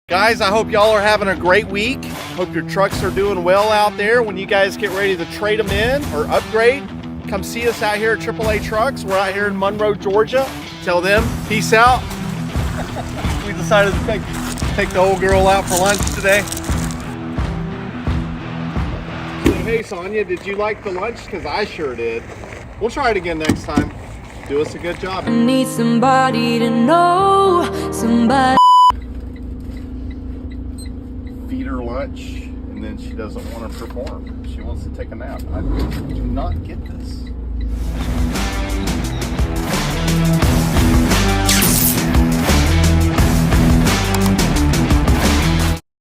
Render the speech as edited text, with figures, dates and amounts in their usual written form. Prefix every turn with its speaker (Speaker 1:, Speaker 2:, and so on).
Speaker 1: Guys, I hope y'all are having a great week. Hope your trucks are doing well out there. When you guys get ready to trade them in or upgrade, come see us out here at AAA Trucks. We're out here in Monroe, Georgia. Tell them, peace out. We decided to take the old girl out for lunch today. So, hey, Sonia, did you like the lunch? Because I sure did. We'll try it again next time. Do us a good job.
Speaker 2: I need somebody to know, somebody.
Speaker 1: Feed her lunch, and then she doesn't want to perform. She wants to take a nap. I do not get this.